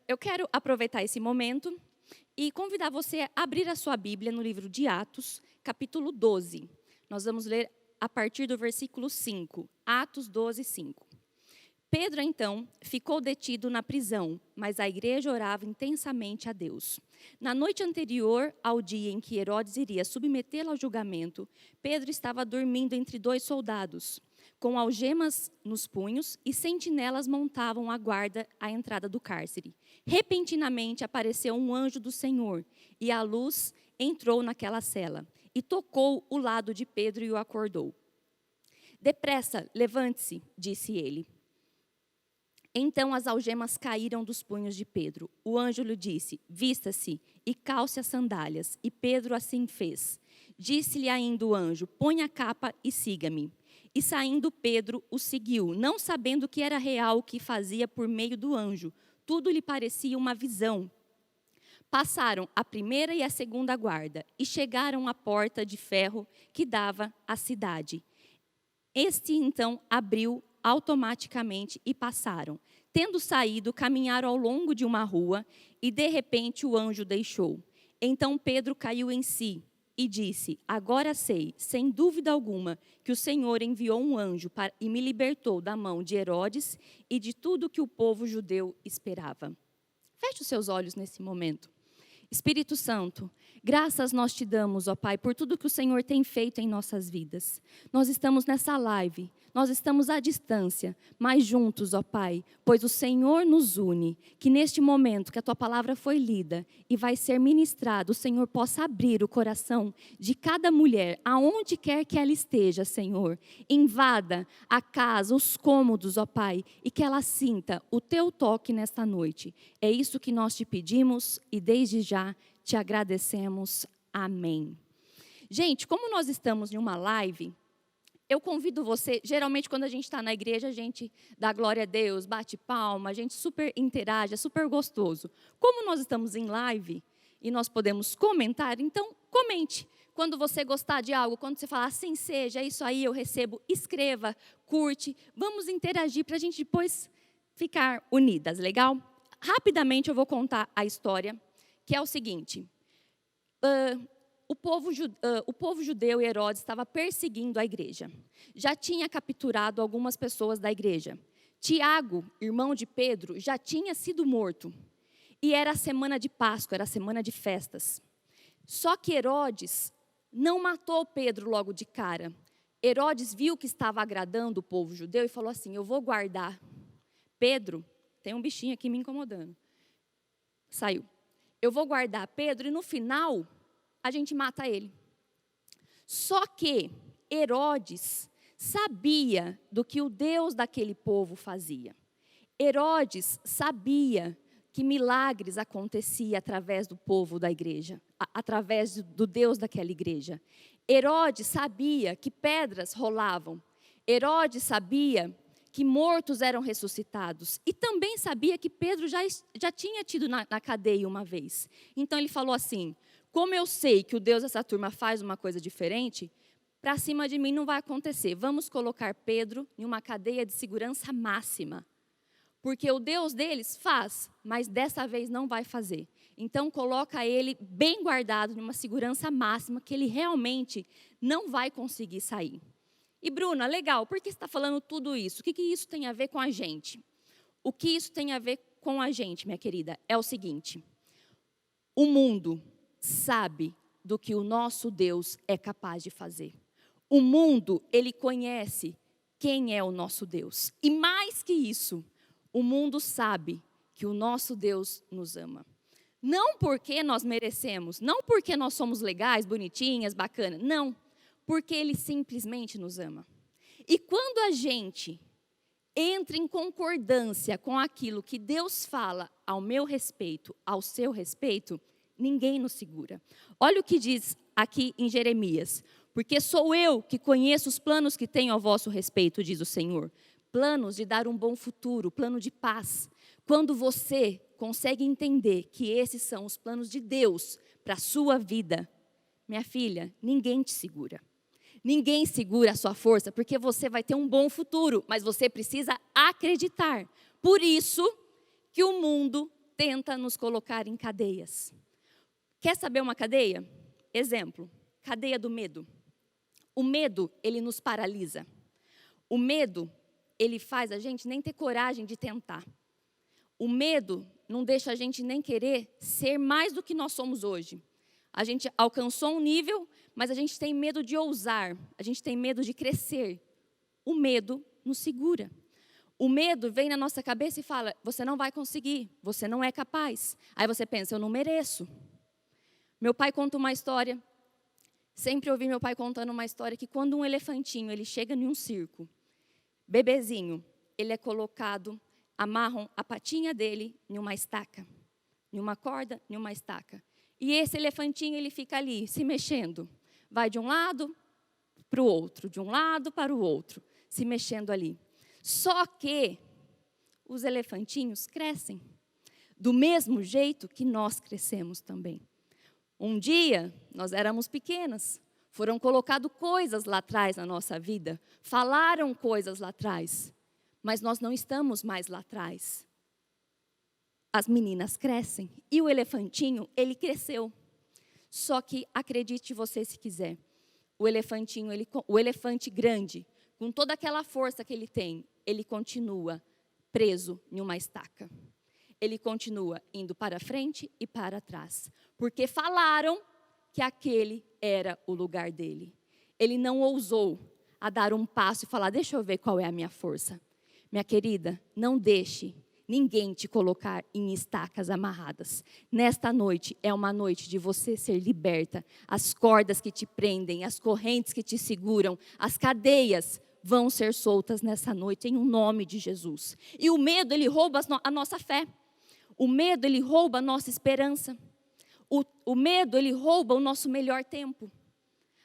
eu quero aproveitar esse momento e convidar você a abrir a sua Bíblia no livro de Atos, capítulo 12. Nós vamos ler a partir do versículo 5. Atos 12, 5. Pedro, então, ficou detido na prisão, mas a igreja orava intensamente a Deus. Na noite anterior ao dia em que Herodes iria submetê-lo ao julgamento, Pedro estava dormindo entre dois soldados, com algemas nos punhos, e sentinelas montavam a guarda à entrada do cárcere. Repentinamente apareceu um anjo do Senhor, e a luz entrou naquela cela, e tocou o lado de Pedro e o acordou. "Depressa, levante-se", disse ele. Então as algemas caíram dos punhos de Pedro. O anjo lhe disse: "Vista-se e calce as sandálias." E Pedro assim fez. Disse-lhe ainda o anjo: "Põe a capa e siga-me." E saindo Pedro o seguiu, não sabendo que era real o que fazia por meio do anjo. Tudo lhe parecia uma visão. Passaram a primeira e a segunda guarda e chegaram à porta de ferro que dava à cidade. Este então abriu automaticamente e passaram. Tendo saído, caminharam ao longo de uma rua e de repente o anjo deixou. Então Pedro caiu em si e disse: "Agora sei, sem dúvida alguma, que o Senhor enviou um anjo e me libertou da mão de Herodes e de tudo que o povo judeu esperava." Feche os seus olhos nesse momento. Espírito Santo, graças nós te damos, ó Pai, por tudo que o Senhor tem feito em nossas vidas. Nós estamos nessa live, nós estamos à distância, mas juntos, ó Pai, pois o Senhor nos une. Que neste momento que a Tua palavra foi lida e vai ser ministrada, o Senhor possa abrir o coração de cada mulher, aonde quer que ela esteja, Senhor. Invada a casa, os cômodos, ó Pai, e que ela sinta o Teu toque nesta noite. É isso que nós te pedimos e desde já te agradecemos. Amém. Gente, como nós estamos em uma live, eu convido você, geralmente quando a gente está na igreja, a gente dá glória a Deus, bate palma, a gente super interage, é super gostoso. Como nós estamos em live e nós podemos comentar, então comente. Quando você gostar de algo, quando você falar assim seja, é isso aí, eu recebo, escreva, curte, vamos interagir para a gente depois ficar unidas, legal? Rapidamente eu vou contar a história, que é o seguinte: o povo judeu e Herodes estava perseguindo a igreja. Já tinha capturado algumas pessoas da igreja. Tiago, irmão de Pedro, já tinha sido morto. E era a semana de Páscoa, era a semana de festas. Só que Herodes não matou Pedro logo de cara. Herodes viu que estava agradando o povo judeu e falou assim: "Eu vou guardar Pedro." Tem um bichinho aqui me incomodando. Saiu. "Eu vou guardar Pedro e no final a gente mata ele." Só que Herodes sabia do que o Deus daquele povo fazia. Herodes sabia que milagres aconteciam através do povo da igreja, através do Deus daquela igreja. Herodes sabia que pedras rolavam. Herodes sabia que mortos eram ressuscitados. E também sabia que Pedro já tinha tido na cadeia uma vez. Então ele falou assim: "Como eu sei que o Deus dessa turma faz uma coisa diferente, para cima de mim não vai acontecer. Vamos colocar Pedro em uma cadeia de segurança máxima. Porque o Deus deles faz, mas dessa vez não vai fazer. Então coloca ele bem guardado, numa segurança máxima, que ele realmente não vai conseguir sair." E Bruna, legal, por que você está falando tudo isso? O que isso tem a ver com a gente? O que isso tem a ver com a gente, minha querida, é o seguinte: o mundo sabe do que o nosso Deus é capaz de fazer. O mundo, ele conhece quem é o nosso Deus. E mais que isso, o mundo sabe que o nosso Deus nos ama. Não porque nós merecemos, não porque nós somos legais, bonitinhas, bacanas, não. Porque Ele simplesmente nos ama. E quando a gente entra em concordância com aquilo que Deus fala ao meu respeito, ao seu respeito, ninguém nos segura. Olha o que diz aqui em Jeremias: "Porque sou eu que conheço os planos que tenho ao vosso respeito, diz o Senhor. Planos de dar um bom futuro, plano de paz." Quando você consegue entender que esses são os planos de Deus para a sua vida, minha filha, ninguém te segura. Ninguém segura a sua força, porque você vai ter um bom futuro, mas você precisa acreditar. Por isso que o mundo tenta nos colocar em cadeias. Quer saber uma cadeia? Exemplo, cadeia do medo. O medo, ele nos paralisa. O medo, ele faz a gente nem ter coragem de tentar. O medo não deixa a gente nem querer ser mais do que nós somos hoje. A gente alcançou um nível, mas a gente tem medo de ousar, a gente tem medo de crescer. O medo nos segura. O medo vem na nossa cabeça e fala, você não vai conseguir, você não é capaz. Aí você pensa, eu não mereço. Meu pai conta uma história, sempre ouvi meu pai contando uma história, que quando um elefantinho ele chega em um circo, bebezinho, ele é colocado, amarram a patinha dele em uma estaca, em uma corda, em uma estaca. E esse elefantinho, ele fica ali, se mexendo. Vai de um lado para o outro, de um lado para o outro, se mexendo ali. Só que os elefantinhos crescem, do mesmo jeito que nós crescemos também. Um dia, nós éramos pequenas, foram colocadas coisas lá atrás na nossa vida, falaram coisas lá atrás, mas nós não estamos mais lá atrás. As meninas crescem e o elefantinho, ele cresceu. Só que, acredite você se quiser, o elefante grande, com toda aquela força que ele tem, ele continua preso em uma estaca. Ele continua indo para frente e para trás, porque falaram que aquele era o lugar dele. Ele não ousou a dar um passo e falar, deixa eu ver qual é a minha força. Minha querida, não deixe ninguém te colocar em estacas amarradas. Nesta noite é uma noite de você ser liberta. As cordas que te prendem, as correntes que te seguram, as cadeias vão ser soltas nessa noite, em um nome de Jesus. E o medo, ele rouba a nossa fé. O medo, ele rouba a nossa esperança. O medo, ele rouba o nosso melhor tempo.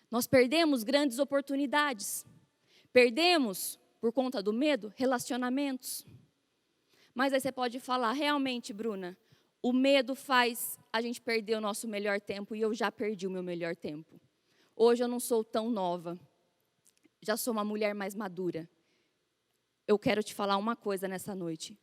Nós perdemos grandes oportunidades. Perdemos, por conta do medo, relacionamentos. Mas aí você pode falar, realmente, Bruna, o medo faz a gente perder o nosso melhor tempo, e eu já perdi o meu melhor tempo. Hoje eu não sou tão nova. Já sou uma mulher mais madura. Eu quero te falar uma coisa nessa noite.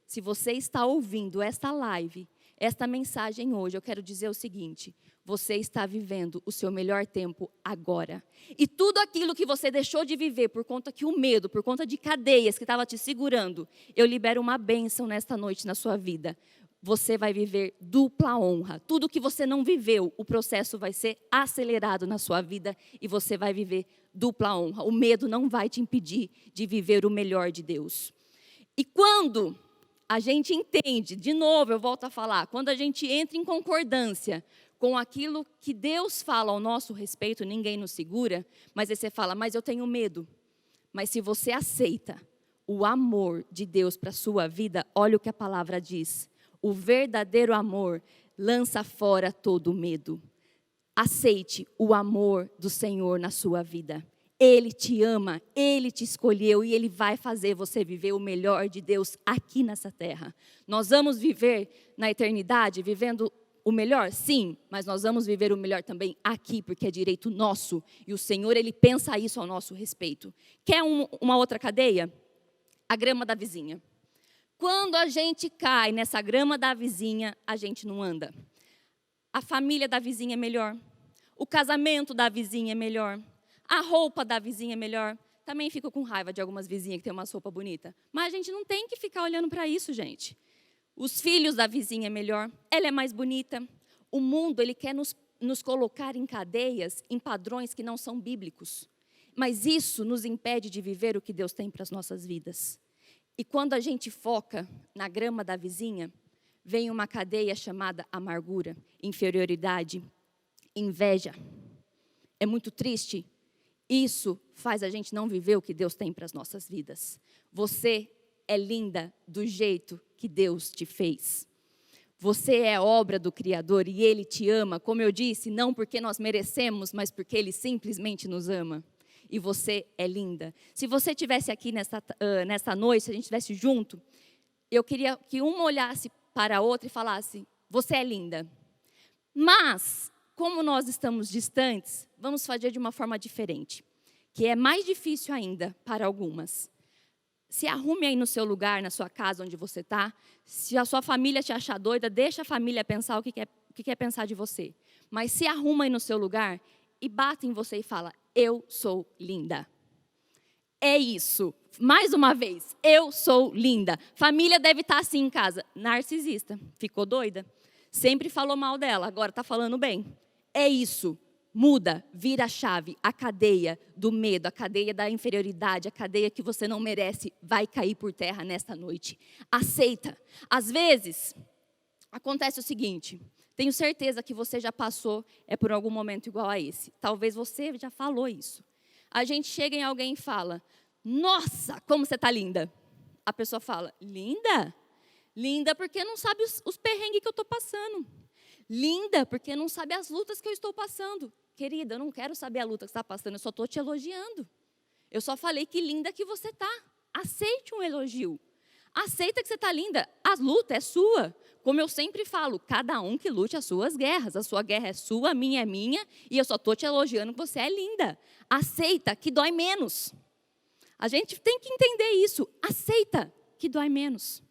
Se você está ouvindo esta live, esta mensagem hoje, eu quero dizer o seguinte, você está vivendo o seu melhor tempo agora. E tudo aquilo que você deixou de viver por conta que o medo, por conta de cadeias que estava te segurando, eu libero uma bênção nesta noite na sua vida. Você vai viver dupla honra. Tudo que você não viveu, o processo vai ser acelerado na sua vida e você vai viver dupla honra. O medo não vai te impedir de viver o melhor de Deus. E quando a gente entende, de novo eu volto a falar, quando a gente entra em concordância com aquilo que Deus fala ao nosso respeito, ninguém nos segura, mas aí você fala, mas eu tenho medo. Mas se você aceita o amor de Deus para a sua vida, olha o que a palavra diz. O verdadeiro amor lança fora todo medo. Aceite o amor do Senhor na sua vida. Ele te ama, Ele te escolheu e Ele vai fazer você viver o melhor de Deus aqui nessa terra. Nós vamos viver na eternidade, vivendo o melhor? Sim, mas nós vamos viver o melhor também aqui, porque é direito nosso. E o Senhor, Ele pensa isso ao nosso respeito. Quer uma outra cadeia? A grama da vizinha. Quando a gente cai nessa grama da vizinha, a gente não anda. A família da vizinha é melhor. O casamento da vizinha é melhor. A roupa da vizinha é melhor. Também fico com raiva de algumas vizinhas que têm uma roupa bonita. Mas a gente não tem que ficar olhando para isso, gente. Os filhos da vizinha é melhor. Ela é mais bonita. O mundo, ele quer nos colocar em cadeias, em padrões que não são bíblicos. Mas isso nos impede de viver o que Deus tem para as nossas vidas. E quando a gente foca na grama da vizinha, vem uma cadeia chamada amargura, inferioridade, inveja. É muito triste. Isso faz a gente não viver o que Deus tem para as nossas vidas. Você é linda do jeito que Deus te fez. Você é obra do Criador e Ele te ama, como eu disse, não porque nós merecemos, mas porque Ele simplesmente nos ama. E você é linda. Se você estivesse aqui nesta noite, se a gente estivesse junto, eu queria que uma olhasse para a outra e falasse, você é linda. Mas, como nós estamos distantes, vamos fazer de uma forma diferente, que é mais difícil ainda para algumas. se arrume aí no seu lugar, na sua casa, onde você está. Se a sua família te achar doida, deixa a família pensar o que quer pensar de você. Mas se arruma aí no seu lugar e bata em você e fala, eu sou linda. É isso. Mais uma vez, eu sou linda. Família deve estar assim em casa. Narcisista, ficou doida. Sempre falou mal dela, agora está falando bem. É isso. Muda, vira a chave. A cadeia do medo, a cadeia da inferioridade, a cadeia que você não merece, vai cair por terra nesta noite. Aceita. Às vezes, acontece o seguinte, tenho certeza que você já passou por algum momento igual a esse. Talvez você já falou isso. A gente chega em alguém e fala, nossa, como você está linda. A pessoa fala, linda? Linda porque não sabe os perrengues que eu estou passando. Linda porque não sabe as lutas que eu estou passando. Querida, eu não quero saber a luta que você está passando, eu só estou te elogiando. Eu só falei que linda que você está. Aceite um elogio. Aceita que você está linda. A luta é sua. Como eu sempre falo, cada um que lute as suas guerras. A sua guerra é sua, a minha é minha. E eu só estou te elogiando que você é linda. Aceita que dói menos. A gente tem que entender isso. Aceita que dói menos.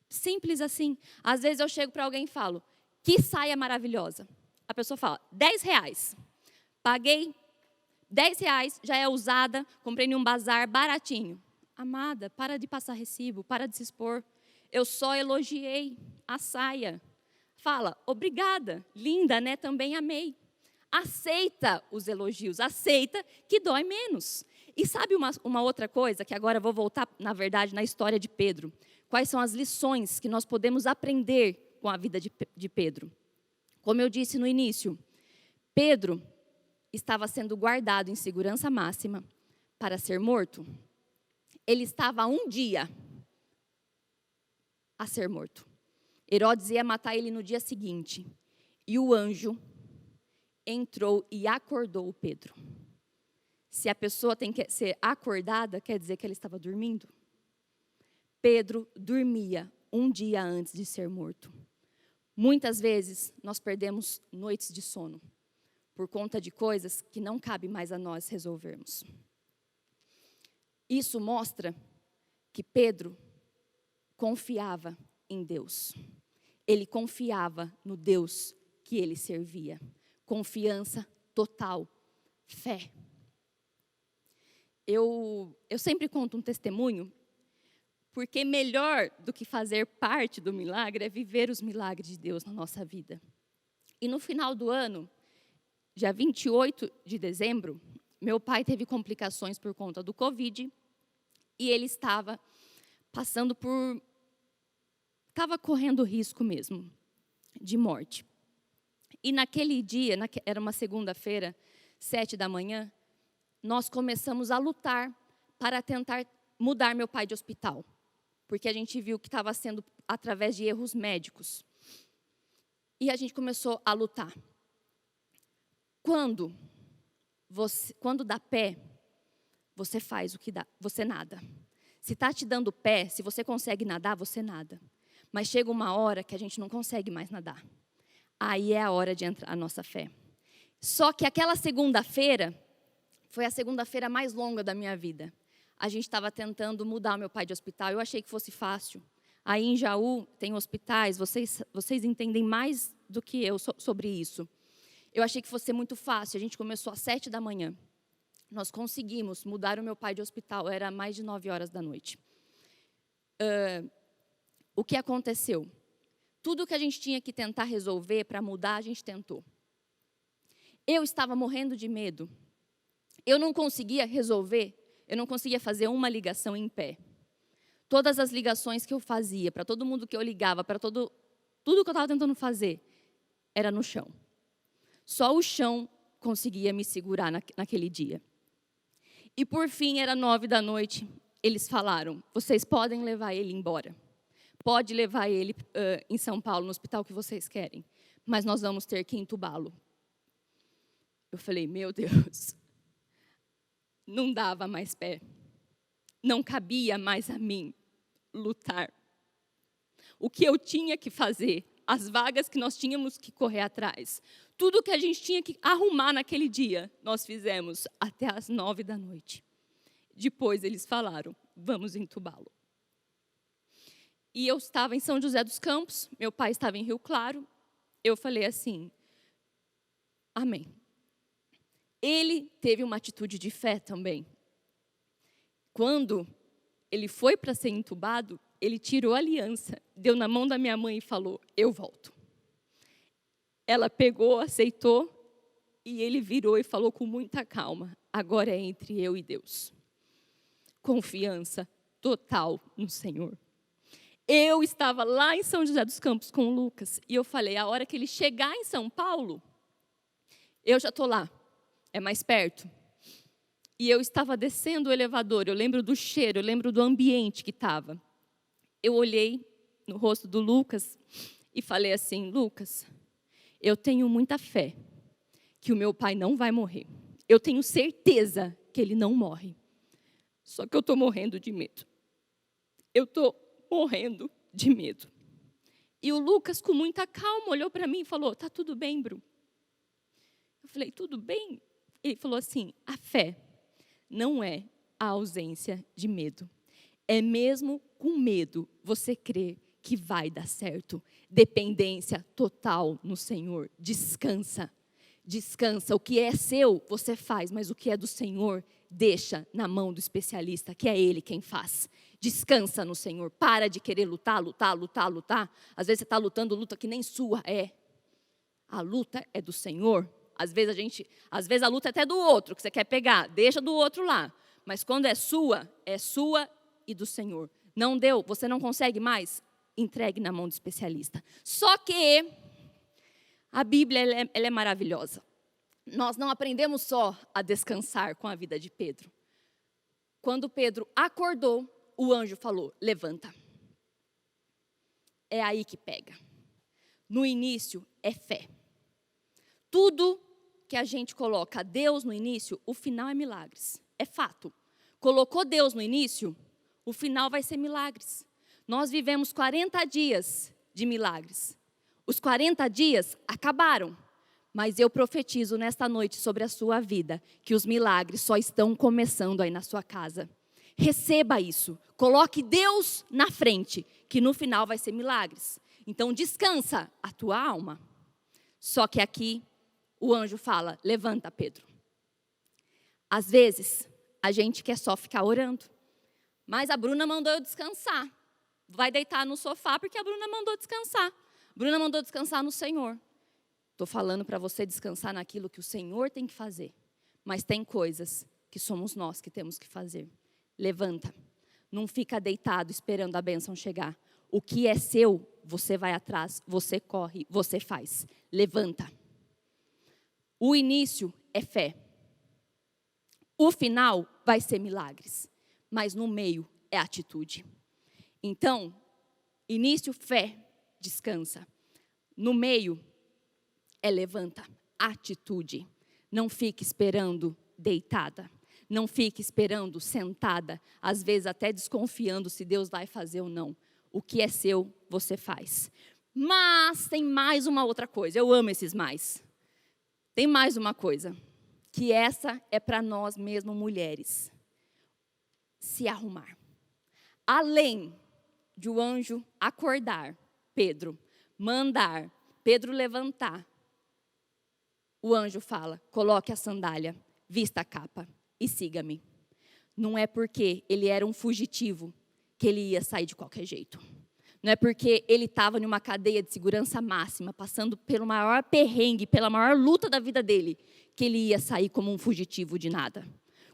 Simples assim. Às vezes eu chego para alguém e falo, que saia maravilhosa. A pessoa fala, R$10. Paguei R$10, já é usada, comprei em um bazar baratinho. Amada, para de passar recibo, para de se expor. Eu só elogiei a saia. Fala, obrigada, linda, né? Também amei. Aceita os elogios, aceita que dói menos. E sabe uma outra coisa, que agora eu vou voltar, na verdade, na história de Pedro. Quais são as lições que nós podemos aprender com a vida de Pedro? Como eu disse no início, Pedro estava sendo guardado em segurança máxima para ser morto. Ele estava há um dia a ser morto. Herodes ia matar ele no dia seguinte. E o anjo entrou e acordou o Pedro. Se a pessoa tem que ser acordada, quer dizer que ele estava dormindo. Pedro dormia um dia antes de ser morto. Muitas vezes nós perdemos noites de sono por conta de coisas que não cabe mais a nós resolvermos. Isso mostra que Pedro confiava em Deus. Ele confiava no Deus que ele servia. Confiança total, fé. Eu sempre conto um testemunho, porque melhor do que fazer parte do milagre é viver os milagres de Deus na nossa vida. E no final do ano, dia 28 de dezembro, meu pai teve complicações por conta do Covid e ele estava estava correndo risco mesmo de morte. E naquele dia, era uma segunda-feira, 7h, nós começamos a lutar para tentar mudar meu pai de hospital. Porque a gente viu que estava sendo através de erros médicos. E a gente começou a lutar. Quando dá pé, você faz o que dá, você nada. Se está te dando pé, se você consegue nadar, você nada. Mas chega uma hora que a gente não consegue mais nadar. Aí é a hora de entrar a nossa fé. Só que aquela segunda-feira foi a segunda-feira mais longa da minha vida. A gente estava tentando mudar meu pai de hospital. Eu achei que fosse fácil. Aí em Jaú tem hospitais, vocês entendem mais do que eu sobre isso. Eu achei que fosse muito fácil. A gente começou às 7h. Nós conseguimos mudar o meu pai de hospital. Era mais de 9h. O que aconteceu? Tudo que a gente tinha que tentar resolver para mudar, a gente tentou. Eu estava morrendo de medo. Eu não conseguia resolver, eu não conseguia fazer uma ligação em pé. Todas as ligações que eu fazia, para todo mundo que eu ligava, para tudo que eu estava tentando fazer, era no chão. Só o chão conseguia me segurar naquele dia. E por fim, era 9h, eles falaram, vocês podem levar ele embora. Pode levar ele em São Paulo, no hospital que vocês querem, mas nós vamos ter que entubá-lo. Eu falei, meu Deus, não dava mais pé, não cabia mais a mim lutar. O que eu tinha que fazer, as vagas que nós tínhamos que correr atrás, tudo que a gente tinha que arrumar naquele dia, nós fizemos até às 9h. Depois eles falaram, vamos entubá-lo. E eu estava em São José dos Campos, meu pai estava em Rio Claro. Eu falei assim, amém. Ele teve uma atitude de fé também. Quando ele foi para ser entubado, ele tirou a aliança, deu na mão da minha mãe e falou, eu volto. Ela pegou, aceitou, e ele virou e falou com muita calma, agora é entre eu e Deus. Confiança total no Senhor. Eu estava lá em São José dos Campos com o Lucas, e eu falei, a hora que ele chegar em São Paulo, eu já estou lá, é mais perto. E eu estava descendo o elevador, eu lembro do cheiro, eu lembro do ambiente que estava. Eu olhei no rosto do Lucas e falei assim, Lucas, eu tenho muita fé que o meu pai não vai morrer. Eu tenho certeza que ele não morre. Só que eu estou morrendo de medo. Eu estou morrendo de medo. E o Lucas, com muita calma, olhou para mim e falou, tá tudo bem, Bru? Eu falei, tudo bem? Ele falou assim, a fé não é a ausência de medo. É mesmo com medo você crê que vai dar certo. Dependência total no Senhor. Descansa. Descansa. O que é seu, você faz, mas o que é do Senhor, deixa na mão do especialista, que é Ele quem faz. Descansa no Senhor. Para de querer lutar. Às vezes você está lutando, luta que nem sua é. A luta é do Senhor. Às vezes a luta é até do outro, que você quer pegar, deixa do outro lá. Mas quando é sua e do Senhor. Não deu, você não consegue mais, entregue na mão do especialista. Só que a Bíblia ela é maravilhosa. Nós não aprendemos só a descansar com a vida de Pedro. Quando Pedro acordou, o anjo falou, levanta. É aí que pega. No início é fé. Tudo que a gente coloca Deus no início, o final é milagres. É fato. Colocou Deus no início, o final vai ser milagres. Nós vivemos 40 dias de milagres. Os 40 dias acabaram. Mas eu profetizo nesta noite sobre a sua vida, que os milagres só estão começando aí na sua casa. Receba isso. Coloque Deus na frente, que no final vai ser milagres. Então descansa a tua alma. Só que aqui o anjo fala, levanta, Pedro. Às vezes, a gente quer só ficar orando. Mas a Bruna mandou eu descansar. Vai deitar no sofá porque a Bruna mandou descansar. Bruna mandou descansar no Senhor. Estou falando para você descansar naquilo que o Senhor tem que fazer. Mas tem coisas que somos nós que temos que fazer. Levanta. Não fica deitado esperando a bênção chegar. O que é seu, você vai atrás, você corre, você faz. Levanta. O início é fé. O final vai ser milagres. Mas no meio é atitude. Então, início, fé, descansa. No meio é levanta, atitude. Não fique esperando deitada. Não fique esperando sentada. Às vezes até desconfiando se Deus vai fazer ou não. O que é seu, você faz. Mas tem mais uma outra coisa. Eu amo esses mais. Tem mais uma coisa, que essa é para nós mesmo mulheres. Se arrumar. Além de o anjo acordar Pedro, mandar Pedro levantar, o anjo fala, coloque a sandália, vista a capa e siga-me. Não é porque ele era um fugitivo que ele ia sair de qualquer jeito. Não é porque ele estava em uma cadeia de segurança máxima, passando pelo maior perrengue, pela maior luta da vida dele, que ele ia sair como um fugitivo de nada.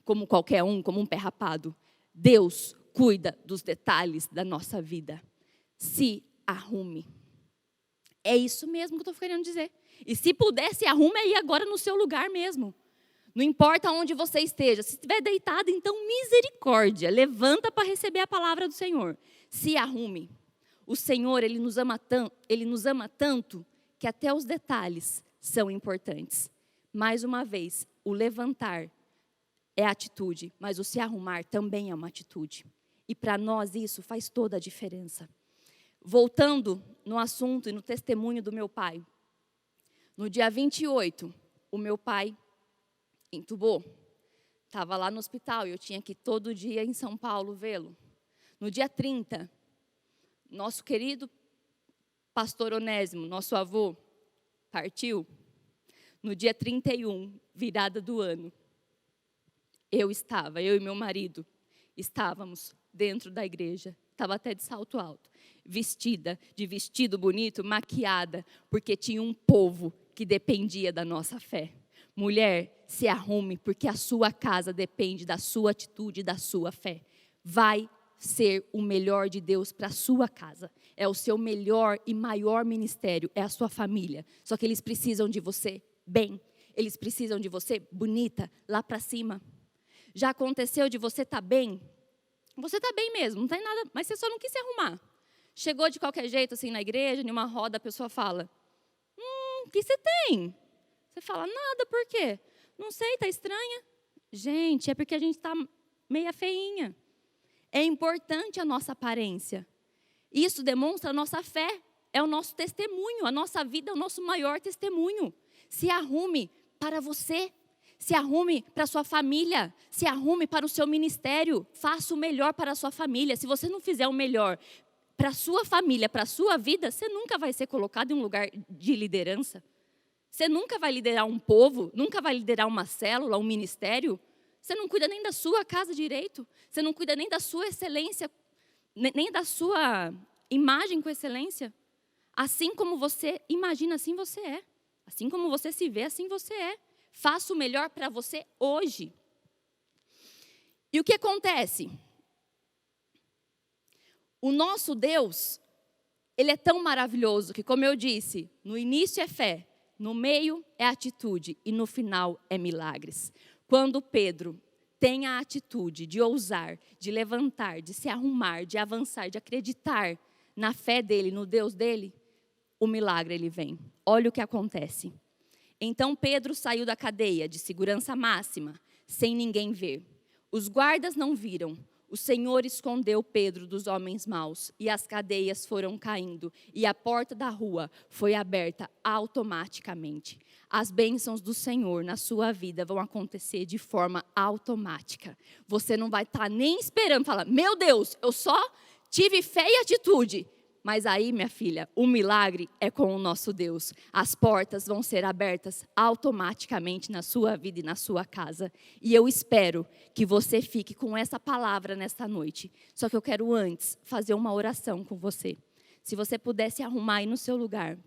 Como qualquer um, como um pé rapado. Deus cuida dos detalhes da nossa vida. Se arrume. É isso mesmo que eu estou querendo dizer. E se puder, se arrume aí agora no seu lugar mesmo. Não importa onde você esteja. Se estiver deitado, então misericórdia. Levanta para receber a palavra do Senhor. Se arrume. O Senhor, Ele nos ama tanto que até os detalhes são importantes. Mais uma vez, o levantar é atitude, mas o se arrumar também é uma atitude. E para nós isso faz toda a diferença. Voltando no assunto e no testemunho do meu pai. No dia 28, o meu pai entubou. estava lá no hospital e eu tinha que ir todo dia em São Paulo vê-lo. No dia 30, nosso querido pastor Onésimo, nosso avô, partiu. No dia 31, virada do ano, eu e meu marido, estávamos dentro da igreja. Estava até de salto alto, vestida, de vestido bonito, maquiada, porque tinha um povo que dependia da nossa fé. Mulher, se arrume, porque a sua casa depende da sua atitude, da sua fé. Vai ser o melhor de Deus para a sua casa. É o seu melhor e maior ministério, é a sua família. Só que eles precisam de você bem. Eles precisam de você bonita, lá para cima. Já aconteceu de você estar bem? Você está bem mesmo, não tem nada, mas você só não quis se arrumar. Chegou de qualquer jeito assim na igreja, em uma roda, a pessoa fala, o que você tem? Você fala, nada, por quê? Não sei, está estranha. Gente, é porque a gente está meia feinha. É importante a nossa aparência. Isso demonstra a nossa fé, é o nosso testemunho, a nossa vida é o nosso maior testemunho. Se arrume para você, se arrume para a sua família, se arrume para o seu ministério, faça o melhor para a sua família. Se você não fizer o melhor para a sua família, para a sua vida, você nunca vai ser colocado em um lugar de liderança. Você nunca vai liderar um povo, nunca vai liderar uma célula, um ministério. Você não cuida nem da sua casa direito. Você não cuida nem da sua excelência, nem da sua imagem com excelência. Assim como você imagina, assim você é. Assim como você se vê, assim você é. Faça o melhor para você hoje. E o que acontece? O nosso Deus, Ele é tão maravilhoso que, como eu disse, no início é fé, no meio é atitude e no final é milagres. Quando Pedro tem a atitude de ousar, de levantar, de se arrumar, de avançar, de acreditar na fé dele, no Deus dele, o milagre ele vem. Olha o que acontece. Então Pedro saiu da cadeia de segurança máxima, sem ninguém ver. Os guardas não viram. O Senhor escondeu Pedro dos homens maus, e as cadeias foram caindo, e a porta da rua foi aberta automaticamente. As bênçãos do Senhor na sua vida vão acontecer de forma automática. Você não vai estar nem esperando, falar, meu Deus, eu só tive fé e atitude. Mas aí, minha filha, o milagre é com o nosso Deus. As portas vão ser abertas automaticamente na sua vida e na sua casa. E eu espero que você fique com essa palavra nesta noite. Só que eu quero antes fazer uma oração com você. Se você pudesse arrumar aí no seu lugar.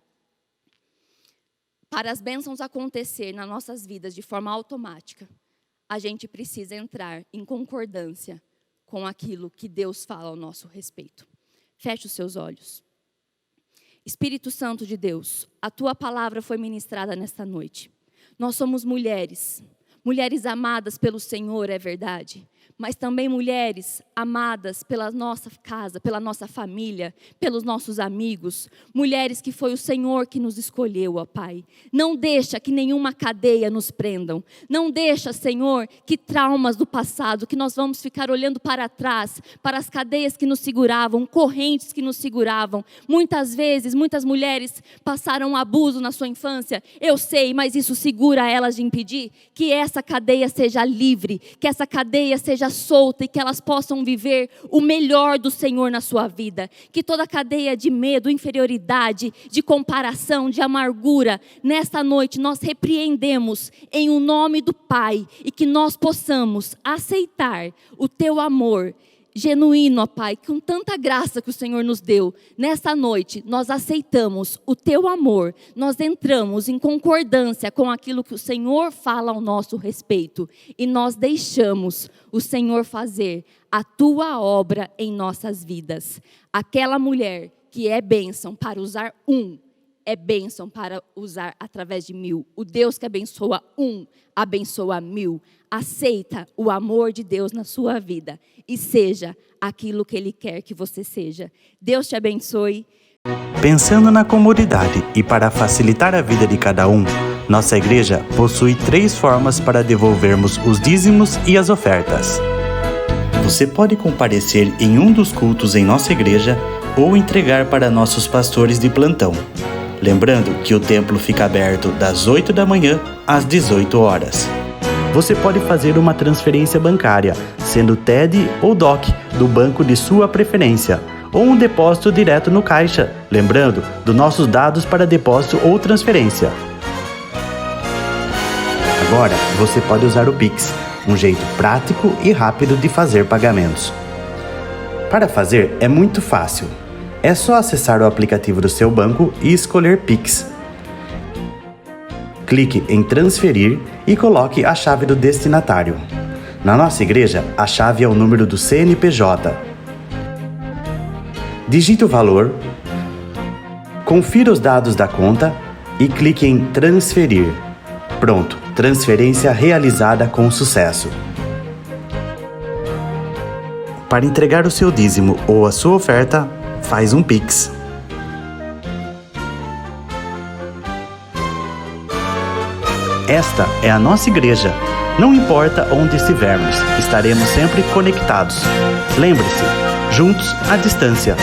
Para as bênçãos acontecer nas nossas vidas de forma automática, a gente precisa entrar em concordância com aquilo que Deus fala ao nosso respeito. Feche os seus olhos. Espírito Santo de Deus, a Tua palavra foi ministrada nesta noite. Nós somos mulheres, mulheres amadas pelo Senhor, é verdade. Mas também mulheres amadas pela nossa casa, pela nossa família, pelos nossos amigos. Mulheres que foi o Senhor que nos escolheu, ó Pai. Não deixa que nenhuma cadeia nos prendam. Não deixa, Senhor, que traumas do passado, que nós vamos ficar olhando para trás, para as cadeias que nos seguravam, correntes que nos seguravam. Muitas vezes, muitas mulheres passaram um abuso na sua infância. Eu sei, mas isso segura elas de impedir que essa cadeia seja livre, que essa cadeia seja solta e que elas possam viver o melhor do Senhor na sua vida. Que toda cadeia de medo, inferioridade, de comparação, de amargura, nesta noite nós repreendemos em o nome do Pai e que nós possamos aceitar o Teu amor genuíno, ó Pai, com tanta graça que o Senhor nos deu. Nessa noite, nós aceitamos o Teu amor. Nós entramos em concordância com aquilo que o Senhor fala ao nosso respeito. E nós deixamos o Senhor fazer a Tua obra em nossas vidas. Aquela mulher que é bênção para usar é bênção para usar através de 1000. O Deus que abençoa abençoa 1000. Aceita o amor de Deus na sua vida e seja aquilo que Ele quer que você seja. Deus te abençoe. Pensando na comunidade e para facilitar a vida de cada um, nossa igreja possui 3 formas para devolvermos os dízimos e as ofertas. Você pode comparecer em um dos cultos em nossa igreja ou entregar para nossos pastores de plantão. Lembrando que o templo fica aberto das 8 da manhã às 18 horas. você pode fazer uma transferência bancária, sendo TED ou DOC, do banco de sua preferência, ou um depósito direto no caixa, lembrando dos nossos dados para depósito ou transferência. Agora, você pode usar o Pix, um jeito prático e rápido de fazer pagamentos. Para fazer, é muito fácil. É só acessar o aplicativo do seu banco e escolher Pix. Clique em transferir e coloque a chave do destinatário. Na nossa igreja, a chave é o número do CNPJ. Digite o valor, confira os dados da conta e clique em transferir. Pronto, transferência realizada com sucesso. Para entregar o seu dízimo ou a sua oferta, faz um Pix. Esta é a nossa igreja. Não importa onde estivermos, estaremos sempre conectados. Lembre-se, juntos à distância.